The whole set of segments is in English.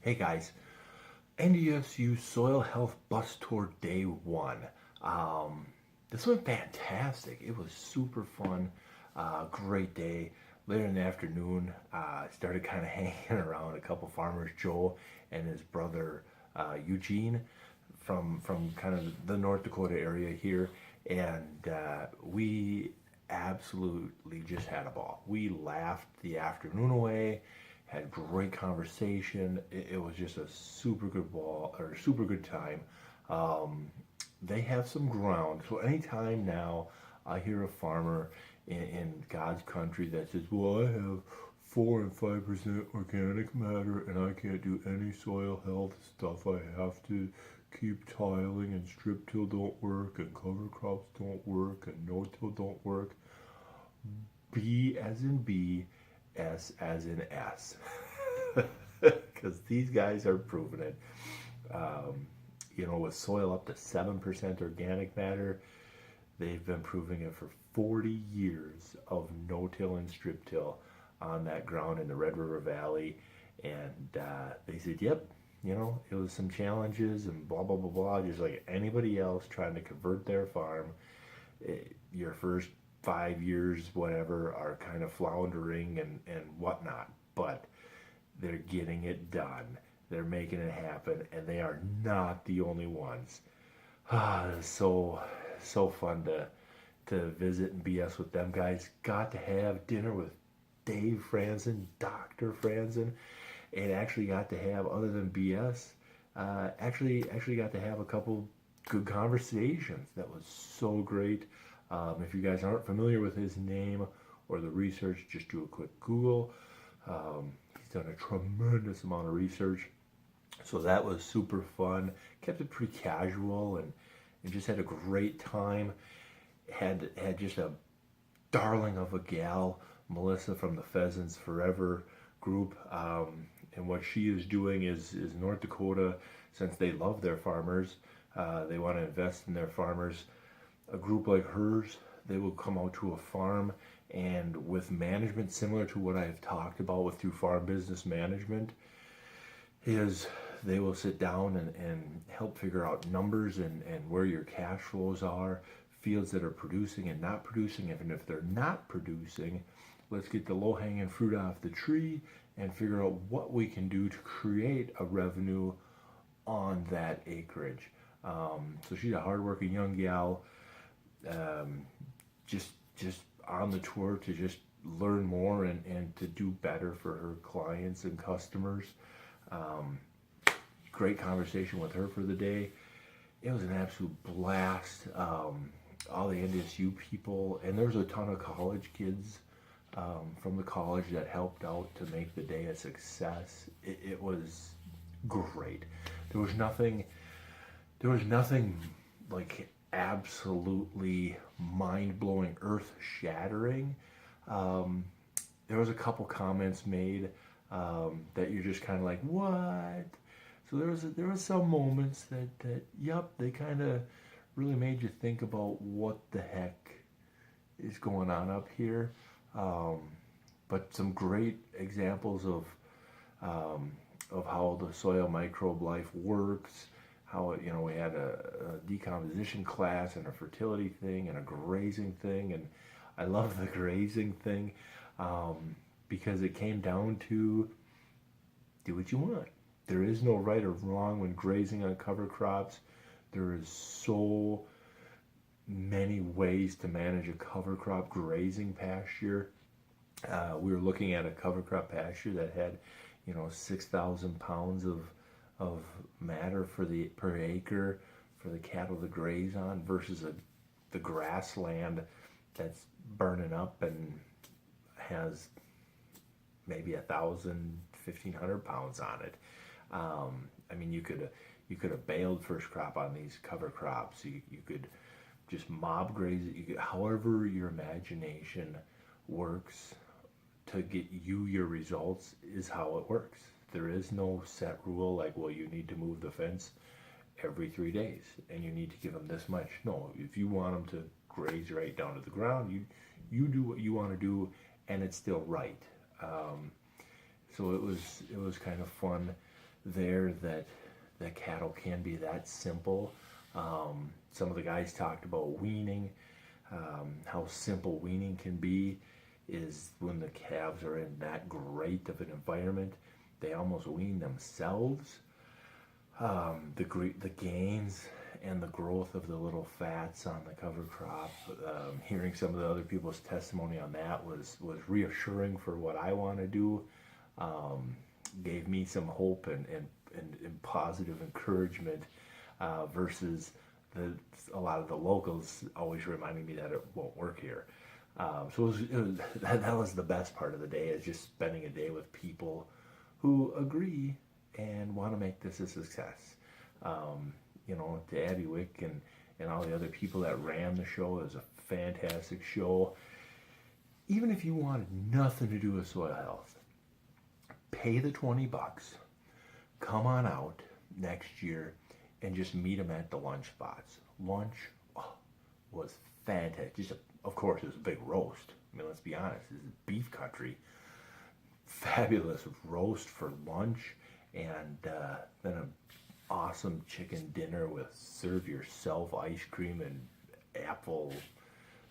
Hey guys, NDSU Soil Health Bus Tour Day 1. Um, this went fantastic. It was super fun. Great day. Later in the afternoon, I started kind of hanging around a couple farmers, Joe and his brother Eugene, from kind of the North Dakota area here, and we absolutely just had a ball. We laughed the afternoon away, had great conversation. It was just a super good ball or super good time. Um, they have some ground, so anytime now I hear a farmer in God's country that says, "Well, I have 4 and 5% organic matter, and I can't do any soil health stuff. I have to keep tiling, and strip till don't work, and cover crops don't work, and no till don't work." B as in B, S as in S. Because these guys are proving it. Um, with soil up to 7% organic matter, they've been proving it for 40 years of no-till and strip-till on that ground in the Red River Valley. And they said, yep, it was some challenges and blah, blah, blah, blah, just like anybody else trying to convert their farm. Your first 5 years, whatever, are kind of floundering and whatnot. But they're getting it done. They're making it happen, and they are not the only ones. It's so fun to visit and BS with them guys. Got to have dinner with Dave Franzen, Dr. Franzen, and actually got to have, other than BS, actually got to have a couple good conversations. That was so great. If you guys aren't familiar with his name or the research, just do a quick Google. He's done a tremendous amount of research. So that was super fun. Kept it pretty casual and just had a great time. Had just a darling of a gal, Melissa from the Pheasants Forever group. And what she is doing is North Dakota, since they love their farmers, they want to invest in their farmers. A group like hers, they will come out to a farm, and with management similar to what I've talked about with through farm business management, is they will sit down and help figure out numbers and where your cash flows are, fields that are producing and not producing. Even if they're not producing, let's get the low-hanging fruit off the tree and figure out what we can do to create a revenue on that acreage. So she's a hardworking young gal, just on the tour to just learn more and to do better for her clients and customers. Great conversation with her for the day. It was an absolute blast. All the NDSU people, and there was a ton of college kids from the college that helped out to make the day a success. It was great. There was nothing like absolutely mind-blowing, earth-shattering. There was a couple comments made that you're just kind of like, what? So there was some moments that yep, they kind of really made you think about what the heck is going on up here. But some great examples of how the soil microbe life works. How we had a decomposition class and a fertility thing and a grazing thing, and I love the grazing thing because it came down to do what you want. There is no right or wrong when grazing on cover crops. There is so many ways to manage a cover crop grazing pasture. We were looking at a cover crop pasture that had 6,000 pounds of matter per acre for the cattle to graze on versus the grassland that's burning up and has maybe 1,000, 1,500 pounds on it. I mean, you could have baled first crop on these cover crops. You could just mob graze it. However your imagination works to get you your results is how it works. There is no set rule like, well, you need to move the fence every 3 days and you need to give them this much. No, if you want them to graze right down to the ground, you do what you want to do, and it's still right. So it was kind of fun there that cattle can be that simple. Some of the guys talked about weaning, how simple weaning can be is when the calves are in that great of an environment, they almost wean themselves. The gains and the growth of the little fats on the cover crop, hearing some of the other people's testimony on that was reassuring for what I want to do. Gave me some hope and positive encouragement versus a lot of the locals always reminding me that it won't work here. So that was the best part of the day, is just spending a day with people who agree and want to make this a success. To Abby Wick and all the other people that ran the show, it was a fantastic show. Even if you wanted nothing to do with soil health, pay the $20, come on out next year and just meet them at the lunch spots. Lunch was fantastic. Of course, it was a big roast. I mean, let's be honest, this is beef country. Fabulous roast for lunch, and then an awesome chicken dinner with serve yourself ice cream and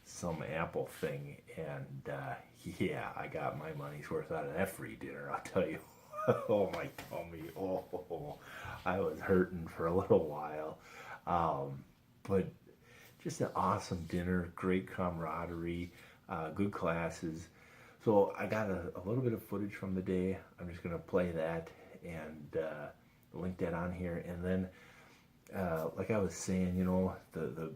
some apple thing. And yeah, I got my money's worth out of that free dinner, I'll tell you. Oh, my tummy. Oh, I was hurting for a little while. But just an awesome dinner, great camaraderie, good classes. So I got a little bit of footage from the day. I'm just going to play that and link that on here. And then, like I was saying, the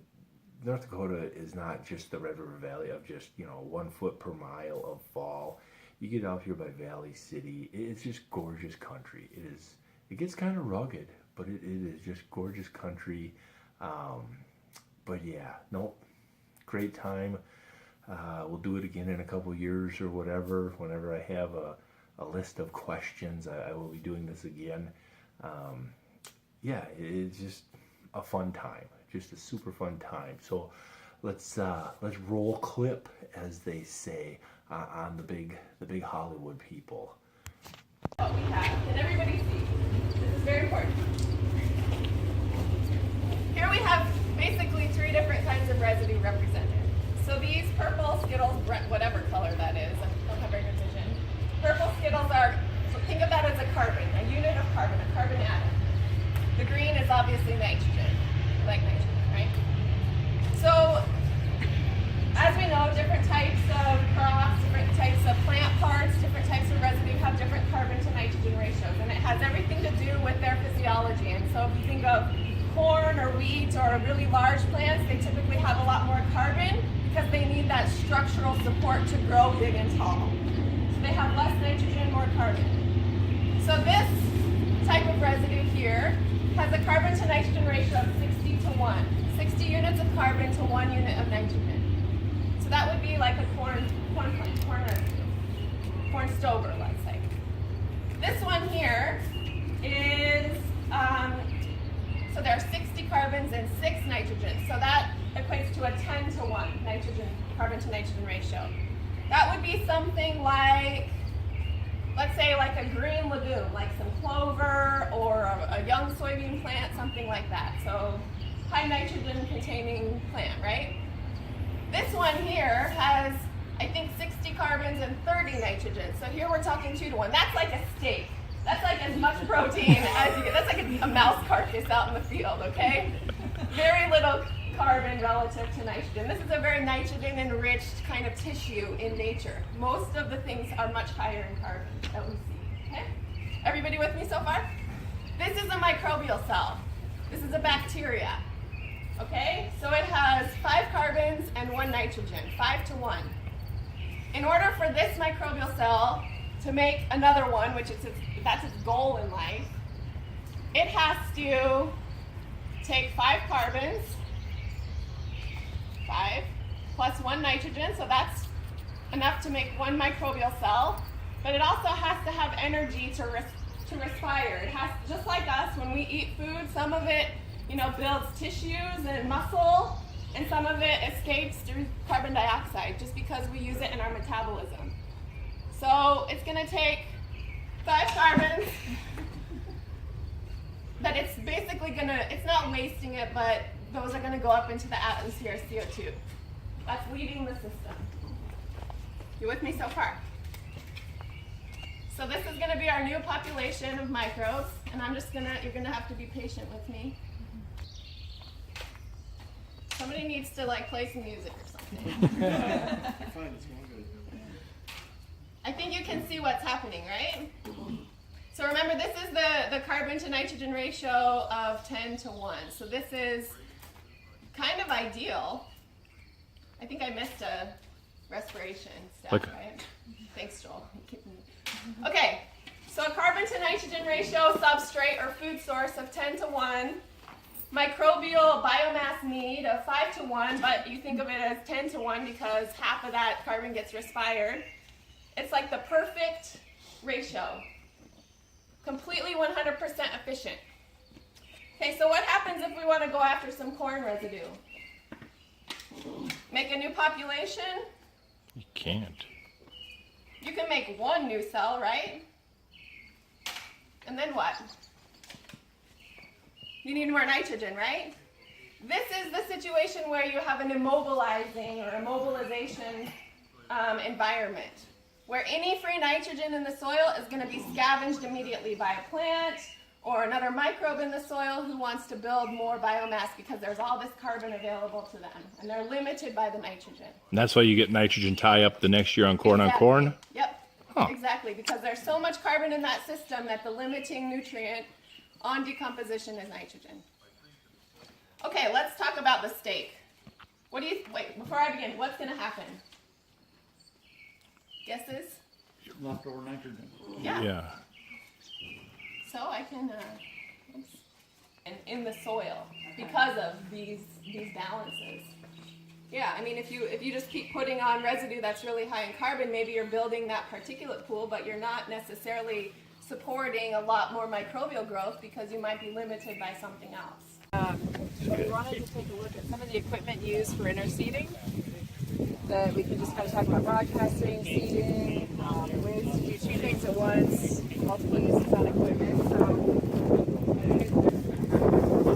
North Dakota is not just the Red River Valley of just, 1 foot per mile of fall. You get out here by Valley City, it's just gorgeous country. It gets kind of rugged, but it is just gorgeous country. But yeah, great time. We'll do it again in a couple years or whatever. Whenever I have a list of questions, I will be doing this again. Yeah, it's just a fun time, just a super fun time. So let's roll clip, as they say, on the big Hollywood people. What we have, and everybody see, this is very important. Here we have basically 3 different kinds of residue represented. So these purple Skittles, whatever color that is, I don't have very good vision. Purple Skittles are, so think of that as a carbon, a unit of carbon, a carbon atom. The green is obviously nitrogen, like nitrogen, right? So, as we know, different types of crops, different types of plant parts, different types of residue have different carbon to nitrogen ratios, and it has everything to do with their physiology. And so if you think of corn or wheat or really large plants, they typically have a lot more carbon because they need that structural support to grow big and tall. So they have less nitrogen, more carbon. So this type of residue here has a carbon to nitrogen ratio of 60 to 1. 60 units of carbon to 1 unit of nitrogen. So that would be like a corn residue, corn stover, let's say. This one here is, so there are 60 carbons and 6 nitrogens. So that equates to a 10 to 1 carbon to nitrogen ratio. That would be something like, let's say like a green legume, like some clover or a young soybean plant, something like that. So high nitrogen containing plant, right? This one here has, I think, 60 carbons and 30 nitrogen. So here we're talking 2 to 1. That's like a steak. That's like as much protein as you get. That's like a mouse carcass out in the field, okay? Very little carbon relative to nitrogen. This is a very nitrogen-enriched kind of tissue in nature. Most of the things are much higher in carbon that we see, okay? Everybody with me so far? This is a microbial cell. This is a bacteria. Okay, so it has 5 carbons and 1 nitrogen, 5 to 1. In order for this microbial cell to make another one, which is that's its goal in life, it has to take 5 carbons, 5, plus 1 nitrogen, so that's enough to make 1 microbial cell, but it also has to have energy to respire. It has, just like us, when we eat food, some of it builds tissues and muscle, and some of it escapes through carbon dioxide just because we use it in our metabolism. So it's going to take 5 carbons basically gonna, it's not wasting it, but those are gonna go up into the atmosphere as CO2. That's leaving the system. You with me so far? So this is gonna be our new population of microbes, and you're gonna have to be patient with me. Somebody needs to like play some music or something. I think you can see what's happening, right? So remember, this is the carbon to nitrogen ratio of 10 to 1. So this is kind of ideal. I think I missed a respiration step, right? Thanks, Joel. Okay, so a carbon to nitrogen ratio, substrate or food source of 10 to 1. Microbial biomass need of 5 to 1, but you think of it as 10 to 1 because half of that carbon gets respired. It's like the perfect ratio. Completely 100% efficient. Okay, so what happens if we want to go after some corn residue? Make a new population? You can't. You can make one new cell, right? And then what? You need more nitrogen, right? This is the situation where you have an immobilizing or immobilization environment, where any free nitrogen in the soil is going to be scavenged immediately by a plant or another microbe in the soil who wants to build more biomass because there's all this carbon available to them, and they're limited by the nitrogen. And that's why you get nitrogen tie-up the next year on corn on corn? Yep, Huh. exactly, because there's so much carbon in that system that the limiting nutrient on decomposition is nitrogen. Okay, let's talk about the steak. Wait, before I begin, what's going to happen? Guesses? Leftover nitrogen. Yeah. So I can, in the soil because of these balances. Yeah, I mean, if you just keep putting on residue that's really high in carbon, maybe you're building that particulate pool, but you're not necessarily supporting a lot more microbial growth because you might be limited by something else. We wanted to take a look at some of the equipment used for interseeding. That we can just kind of talk about broadcasting, seeding, ways to do two things at once, multiple uses on equipment.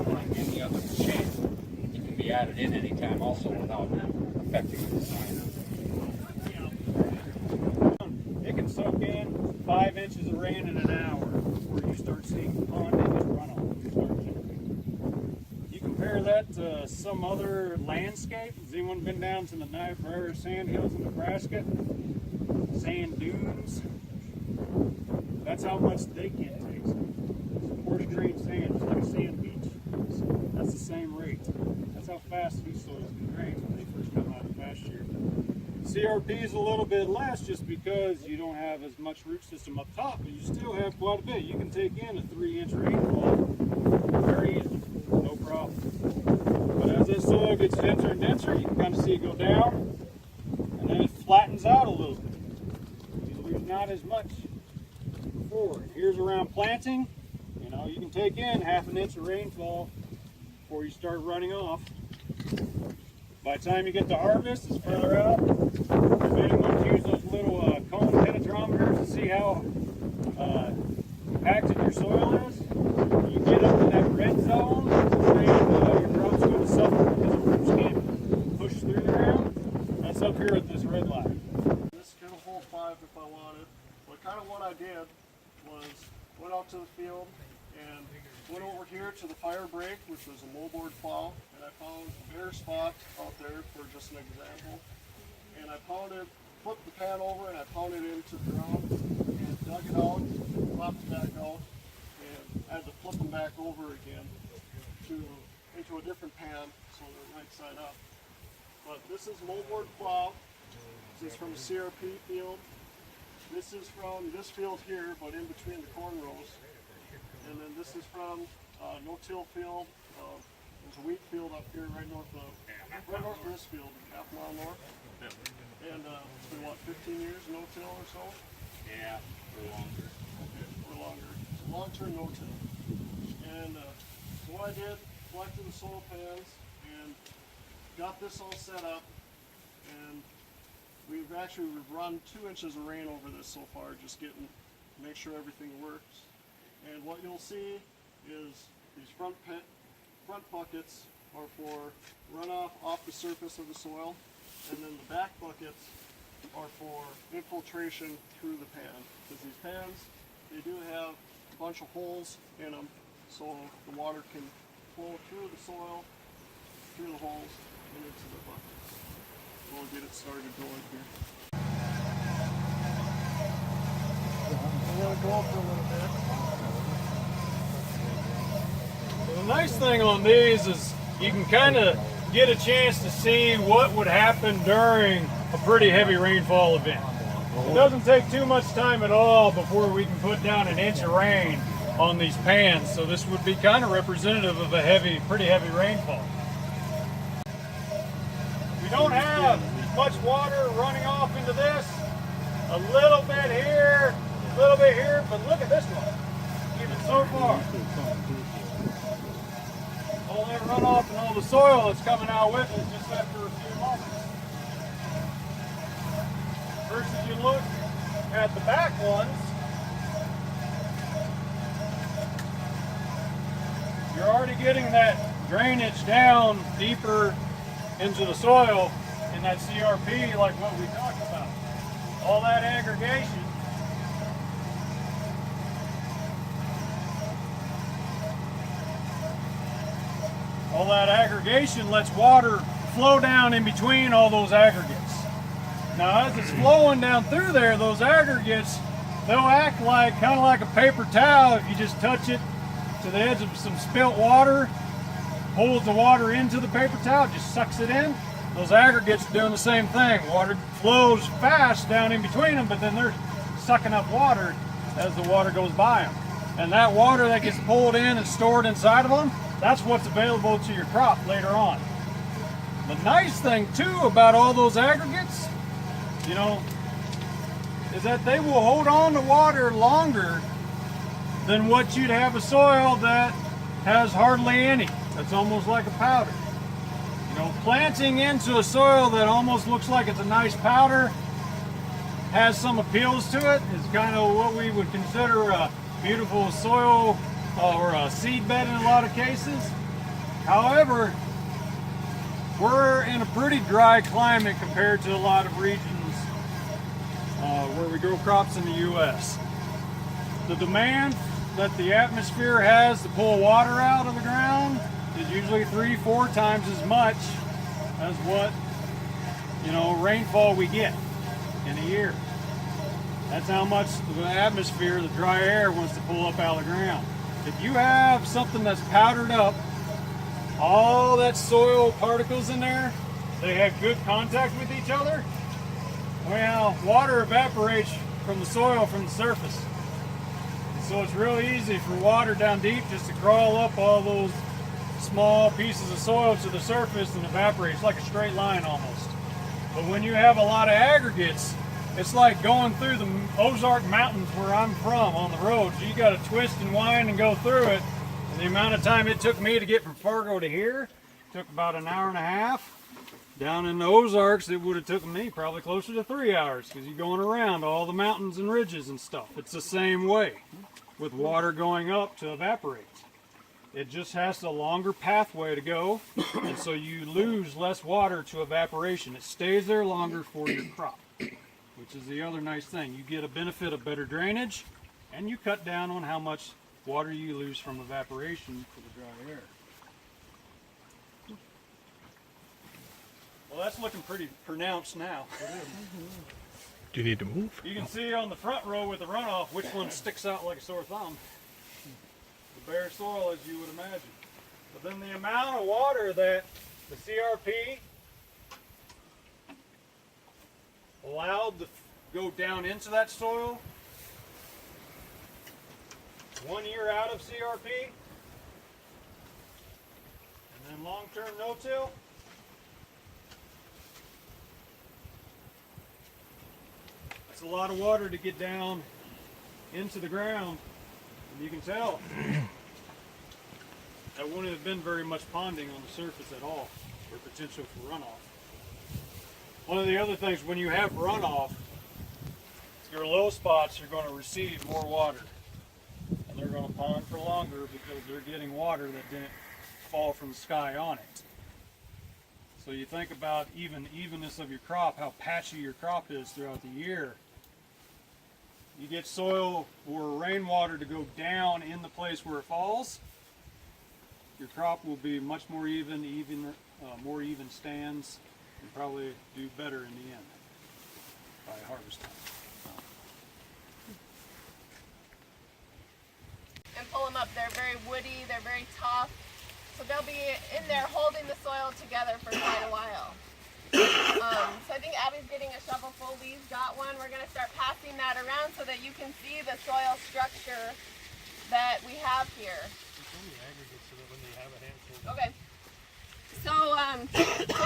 Like any other machine, it can be added in anytime also without affecting the design. It can soak in 5 inches of rain in an hour before you start seeing ponding and runoff. You compare that to some other landscape. Has anyone been down to the Niobrara sand hills in Nebraska? Sand dunes. That's how much they can take. Coarse grained sand, just like a sand beach. That's the same rate. That's how fast these soils can drain when they first come out of pasture. CRP is a little bit less just because you don't have as much root system up top, but you still have quite a bit. You can take in a 3-inch rainfall very easily, no problem. But as this soil gets denser and denser, you can kind of see it go down, and then it flattens out a little bit. You lose not as much before. Here's around planting. You can take in 1/2 inch of rainfall before you start running off. By the time you get to harvest, it's further out. If anyone's used those little cone penetrometers to see how compacted your soil is, you get up in that red zone, and your crop's going to suffer because the roots can't push through the ground. That's up here at this red line. This can hold 5 if I wanted. But kind of what I did was went out to the field and went over here to the fire break, which was a moldboard plow, and I found a bare spot out there for just an example. And I flipped the pan over and I pounded it into the ground and dug it out, popped it back out, and I had to flip them back over again into a different pan so they're right side up. But this is moldboard plow. This is from a CRP field. This is from this field here, but in between the corn rows. And then this is from no-till field. There's a wheat field up here right north of this field, half a mile north. And it's been, what, 15 years no-till or so? Yeah, for longer. Okay, or longer. It's a long-term no-till. And so what I did, collected the soil pans and got this all set up. And we've run 2 inches of rain over this so far, just make sure everything works. And what you'll see is these front buckets are for runoff off the surface of the soil, and then the back buckets are for infiltration through the pan. Because these pans, they do have a bunch of holes in them, so the water can flow through the soil, through the holes, and into the buckets. We'll get it started going here. We're going to go for a little bit. The nice thing on these is you can kind of get a chance to see what would happen during a pretty heavy rainfall event. It doesn't take too much time at all before we can put down an inch of rain on these pans, so this would be kind of representative of a pretty heavy rainfall. We don't have much water running off into this. A little bit here, a little bit here, but look at this one. Even so far. All that runoff and all the soil that's coming out with it just after a few moments. Versus you look at the back ones, you're already getting that drainage down deeper into the soil in that CRP like what we talked about. All that aggregation lets water flow down in between all those aggregates. Now as it's flowing down through there, those aggregates, they'll act like kind of like a paper towel if you just touch it to the edge of some spilt water, pulls the water into the paper towel, just sucks it in. Those aggregates are doing the same thing. Water flows fast down in between them, but then they're sucking up water as the water goes by them. And that water that gets pulled in and stored inside of them, that's what's available to your crop later on. The nice thing too about all those aggregates, you know, is that they will hold on to water longer than what you'd have a soil that has hardly any. That's almost like a powder. You know, planting into a soil that almost looks like it's a nice powder, has some appeals to it, is kind of what we would consider a beautiful soil or a seed bed in a lot of cases. However, we're in a pretty dry climate compared to a lot of regions where we grow crops in the U.S. The demand that the atmosphere has to pull water out of the ground is usually 3-4 times as much as what, you know, rainfall we get in a year. That's how much the atmosphere, the dry air, wants to pull up out of the ground. If you have something that's powdered up, all that soil particles in there, they have good contact with each other, well, water evaporates from the soil from the surface. So it's really easy for water down deep just to crawl up all those small pieces of soil to the surface and evaporate. It's like a straight line almost. But when you have a lot of aggregates, it's like going through the Ozark Mountains where I'm from on the road. So you got to twist and wind and go through it. And the amount of time it took me to get from Fargo to here took about an hour and a half. Down in the Ozarks, it would have taken me probably closer to 3 hours because you're going around all the mountains and ridges and stuff. It's the same way with water going up to evaporate. It just has a longer pathway to go, and so you lose less water to evaporation. It stays there longer for your crop, which is the other nice thing. You get a benefit of better drainage, and you cut down on how much water you lose from evaporation for the dry air. Well, that's looking pretty pronounced now. Do you need to move? You can see on the front row with the runoff which one sticks out like a sore thumb. The bare soil, as you would imagine. But then the amount of water that the CRP allowed to go down into that soil 1 year out of CRP, and then long-term no-till, that's a lot of water to get down into the ground. And you can tell that wouldn't have been very much ponding on the surface at all, or potential for runoff. One of the other things, when you have runoff, your low spots are going to receive more water, and they're going to pond for longer because they're getting water that didn't fall from the sky on it. So you think about evenness of your crop, how patchy your crop is throughout the year. You get soil or rainwater to go down in the place where it falls, your crop will be much more more even stands, and probably do better in the end by harvest time. And pull them up. They're very woody, they're very tough. So they'll be in there holding the soil together for quite a while. So I think Abby's getting a shovelful. Lee's got one. We're going to start passing that around so that you can see the soil structure that we have here. Okay. So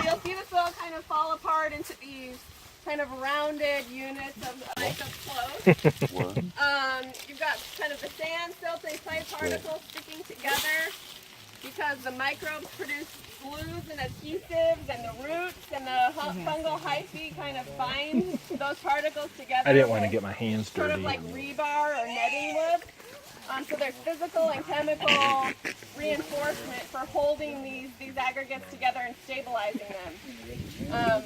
you'll see the soil kind of fall apart into these kind of rounded units of ice up close. You've got kind of the sand, silt, and clay particles sticking together because the microbes produce glues and adhesives, and the roots and the fungal hyphae kind of bind those particles together. I didn't want to get my hands dirty. Sort of like rebar or netting wood. So there's physical and chemical reinforcement for holding these aggregates together and stabilizing them.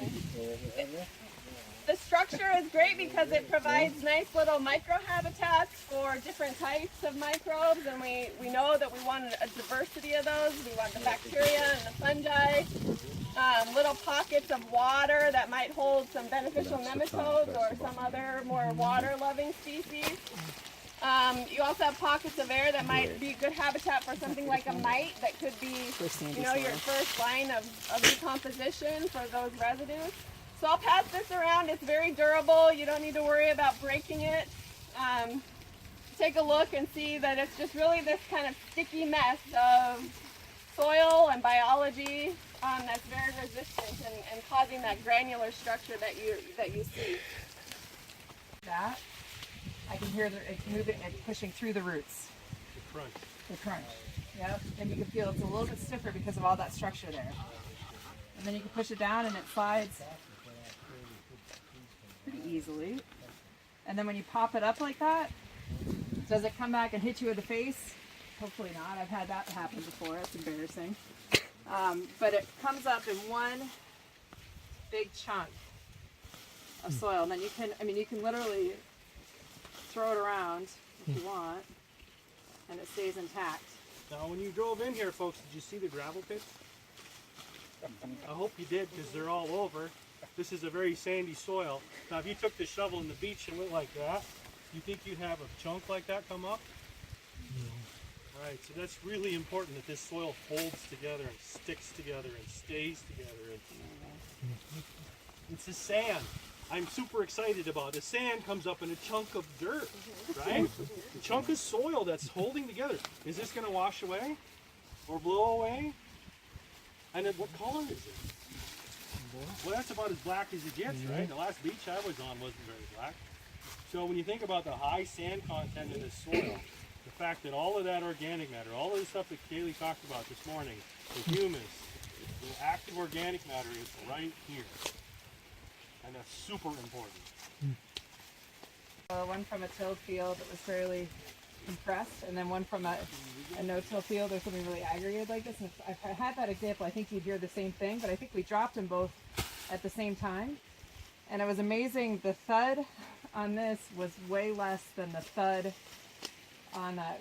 The structure is great because it provides nice little microhabitats for different types of microbes, and we know that we want a diversity of those. We want the bacteria and the fungi, little pockets of water that might hold some beneficial nematodes or some other more water-loving species. You also have pockets of air that might be a good habitat for something like a mite that could be, your first line of decomposition for those residues. So I'll pass this around. It's very durable. You don't need to worry about breaking it. Take a look and see that it's just really this kind of sticky mess of soil and biology that's very resistant and causing that granular structure that you see. That I can hear it moving and pushing through the roots. The crunch. The crunch. Yep. And you can feel it's a little bit stiffer because of all that structure there. And then you can push it down and it slides pretty easily. And then when you pop it up like that, does it come back and hit you in the face? Hopefully not. I've had that happen before. It's embarrassing. But it comes up in one big chunk of soil. And then you can literally throw it around if you want, and it stays intact. Now, when you drove in here, folks, did you see the gravel pits? I hope you did, because they're all over. This is a very sandy soil. Now, if you took the shovel in the beach and went like that, you think you'd have a chunk like that come up? No. All right, so that's really important that this soil holds together and sticks together and stays together. It's the sand. I'm super excited about it. The sand comes up in a chunk of dirt, right? A chunk of soil that's holding together. Is this going to wash away or blow away? And then what color is it? Well, that's about as black as it gets, right? The last beach I was on wasn't very black. So when you think about the high sand content in this soil, the fact that all of that organic matter, all of the stuff that Kaylee talked about this morning, the humus, the active organic matter is right here. And that's super important. One from a till field that was fairly compressed, and then one from a no-till field or something really aggregated like this. And if I had that example, I think you'd hear the same thing, but I think we dropped them both at the same time. And it was amazing, the thud on this was way less than the thud on that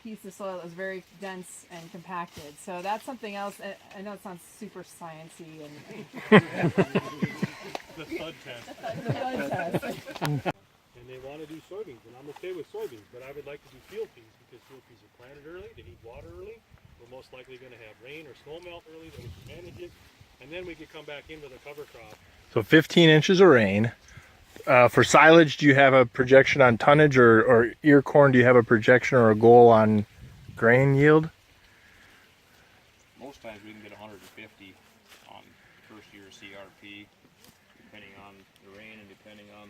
piece of soil that was very dense and compacted. So that's something else. I know it sounds super sciencey and The thud test. the thud test. And they want to do soybeans, and I'm okay with soybeans, but I would like to do field peas because field peas are planted early, they need water early. We're most likely going to have rain or snow melt early, that we can manage it, and then we could come back in with a cover crop. So 15 inches of rain. For silage, do you have a projection on tonnage, or ear corn, do you have a projection or a goal on grain yield? Most times we can get 150 on first year CRP, depending on the rain and depending on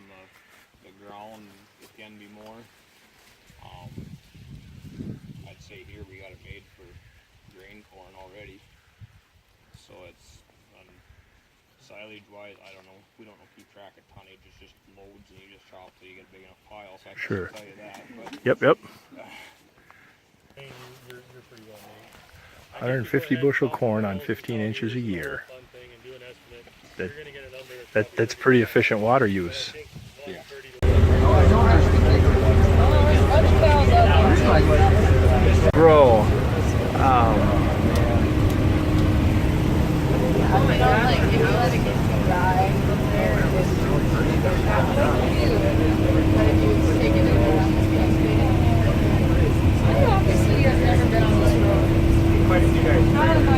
the ground, it can be more. I'd say here we got it made for grain corn already, so it's silage wise, I don't know. We don't keep track of tonnage. It's just loads, and you just chop till you get a big enough pile. So I can tell you that. But, Yep. 150 bushel corn on 15 inches a year. That's pretty efficient water use. Grow. Obviously, I've never been on this road.